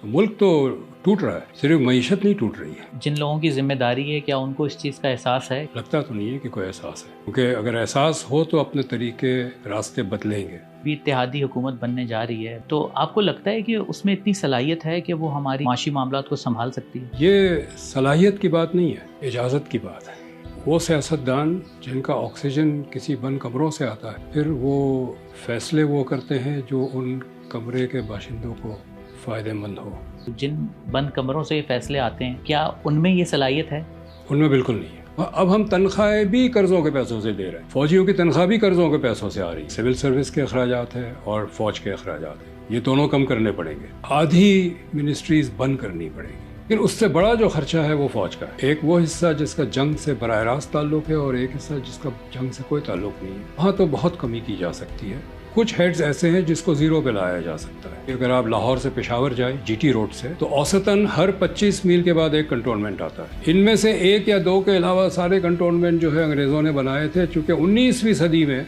मुल्क तो टूट रहा है, सिर्फ मईशत नहीं टूट रही है। जिन लोगों की जिम्मेदारी है, क्या उनको इस चीज़ का एहसास है? लगता तो नहीं है कि कोई एहसास है, क्योंकि अगर एहसास हो तो अपने तरीके रास्ते बदलेंगे। भी इत्तेहादी हुकूमत बनने जा रही है, तो आपको लगता है कि उसमें इतनी सलाहियत है कि वो हमारी माशी मामलात को संभाल सकती है? ये सलाहियत की बात नहीं है, इजाज़त की बात है। वो सियासतदान जिनका ऑक्सीजन किसी बंद कमरों से आता है, फिर वो फैसले वो करते हैं जो उन कमरे के बाशिंदों को फ़ायदेमंद हो। जिन बंद कमरों से ये फैसले आते हैं, क्या उनमें ये सलाहियत है? उनमें बिल्कुल नहीं है। अब हम तनख्वाहें भी कर्जों के पैसों से दे रहे हैं, फौजियों की तनख्वाह भी कर्जों के पैसों से आ रही है। सिविल सर्विस के अखराजात है और फौज के अखराजात है, ये दोनों कम करने पड़ेंगे। आधी मिनिस्ट्रीज बंद करनी पड़ेगी, लेकिन उससे बड़ा जो खर्चा है वो फौज का है। एक वो हिस्सा जिसका जंग से बराह रास्त ताल्लुक है और एक हिस्सा जिसका जंग से कोई ताल्लुक नहीं है। वहाँ तो बहुत कमी की जा सकती है। कुछ हेड्स ऐसे हैं जिसको जीरो पे लाया जा सकता है। अगर आप लाहौर से पेशावर जाए जीटी रोड से, तो औसतन हर 25 मील के बाद एक कंटोनमेंट आता है। इनमें से एक या दो के अलावा सारे कंटोनमेंट जो है अंग्रेजों ने बनाए थे, चूंकि 19वीं सदी में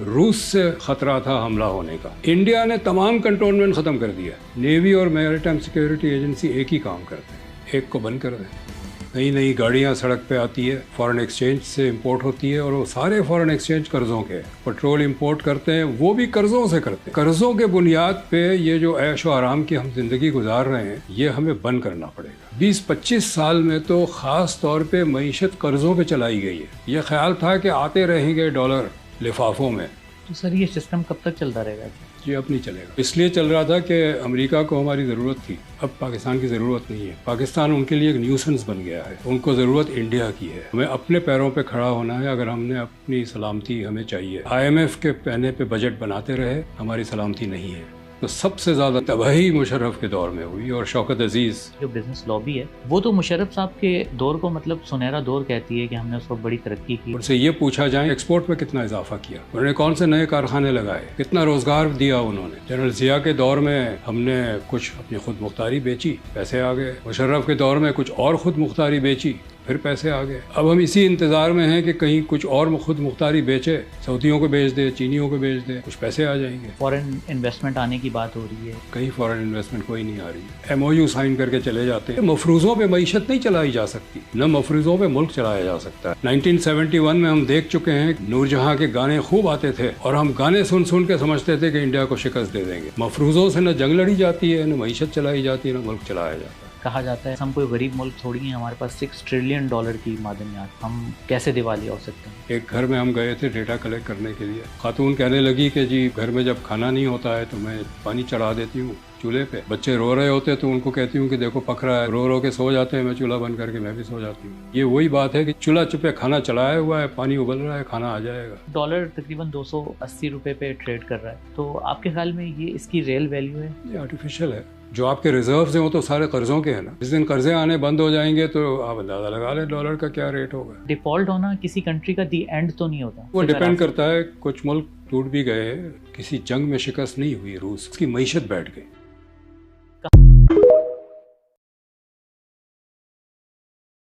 रूस से खतरा था हमला होने का। इंडिया ने तमाम कंटोनमेंट खत्म कर दिया। नेवी और मैरिटाइम सिक्योरिटी एजेंसी एक ही काम करते हैं, एक को बंद कर दें। नई नई गाड़ियां सड़क पे आती है, फॉरेन एक्सचेंज से इंपोर्ट होती है, और वो सारे फॉरेन एक्सचेंज कर्जों के। पेट्रोल इंपोर्ट करते हैं, वो भी कर्जों से करते हैं। कर्जों के बुनियाद पे ये जो ऐश व आराम की हम जिंदगी गुजार रहे हैं, ये हमें बंद करना पड़ेगा। 20-25 साल में तो खास तौर पे मईशत कर्जों पे चलाई गई है। ये ख्याल था कि आते रहेंगे डॉलर लिफाफों में। तो सर, ये सिस्टम कब तक चलता रहेगा? जी अब नहीं चलेगा। इसलिए चल रहा था कि अमेरिका को हमारी ज़रूरत थी, अब पाकिस्तान की ज़रूरत नहीं है। पाकिस्तान उनके लिए एक न्यूसेंस बन गया है, उनको ज़रूरत इंडिया की है। हमें अपने पैरों पे खड़ा होना है। अगर हमने अपनी सलामती हमें चाहिए। IMF के कहने पे बजट बनाते रहे, हमारी सलामती नहीं है। तो सबसे ज़्यादा तबाही मुशर्रफ के दौर में हुई, और शौकत अजीज़ जो बिजनेस लॉबी है, वो तो मुशर्रफ साहब के दौर को मतलब सुनहरा दौर कहती है कि हमने उस वक्त बड़ी तरक्की की। उनसे ये पूछा जाए एक्सपोर्ट में कितना इजाफा किया, उन्होंने कौन से नए कारखाने लगाए, कितना रोजगार दिया उन्होंने। जनरल जिया के दौर में हमने कुछ अपनी खुद मुख्तारी बेची, पैसे आ गए। मुशर्रफ के दौर में कुछ और खुद मुख्तारी बेची, फिर पैसे आ गए। अब हम इसी इंतजार में हैं कि कहीं कुछ और खुद मुख्तारी बेचे, सऊदियों को बेच दे, चीनियों को बेच दे, कुछ पैसे आ जाएंगे। फॉरेन इन्वेस्टमेंट आने की बात हो रही है, कहीं फॉरेन इन्वेस्टमेंट कोई नहीं आ रही है। MOU साइन करके चले जाते हैं। मफरूजों पे मईशत नहीं चलाई जा सकती, न मफरूजों पे मुल्क चलाया जा सकता है। 1971 में हम देख चुके हैं, नूरजहां के गाने खूब आते थे और हम गाने सुन सुन के समझते थे कि इंडिया को शिकस्त दे देंगे। मफरूजों से न जंग लड़ी जाती है, न मईशत चलाई जाती है, न मुल्क चलाया जाता है। कहा जाता है हम कोई गरीब मुल्क थोड़ी हैं, हमारे पास $6 ट्रिलियन की मादनियात, हम कैसे दिवालिया हो सकते हैं? एक घर में हम गए थे डेटा कलेक्ट करने के लिए। खातून कहने लगी कि जी घर में जब खाना नहीं होता है तो मैं पानी चढ़ा देती हूँ चूल्हे पे। बच्चे रो रहे होते तो उनको कहती हूँ कि देखो पक रहा है, रो रो के सो जाते हैं, मैं चूल्हा बंद करके मैं भी सो जाती हूँ। ये वही बात है कि चूल्हा चुपे खाना चलाया हुआ है, पानी उबल रहा है, खाना आ जाएगा। डॉलर तकरीबन 280 रुपए पे ट्रेड कर रहा है, तो आपके ख्याल में ये इसकी रियल वैल्यू है? ये आर्टिफिशियल है। जो आपके रिजर्व्स हैं वो तो सारे कर्जों के हैं ना। जिस दिन कर्जे आने बंद हो जाएंगे तो आप अंदाजा लगा लें डॉलर का क्या रेट होगा। डिफॉल्ट होना किसी कंट्री का दी एंड तो नहीं होता, वो डिपेंड करता है। कुछ मुल्क टूट भी गए, किसी जंग में शिकस्त नहीं हुई रूस, उसकी मईशत बैठ गई।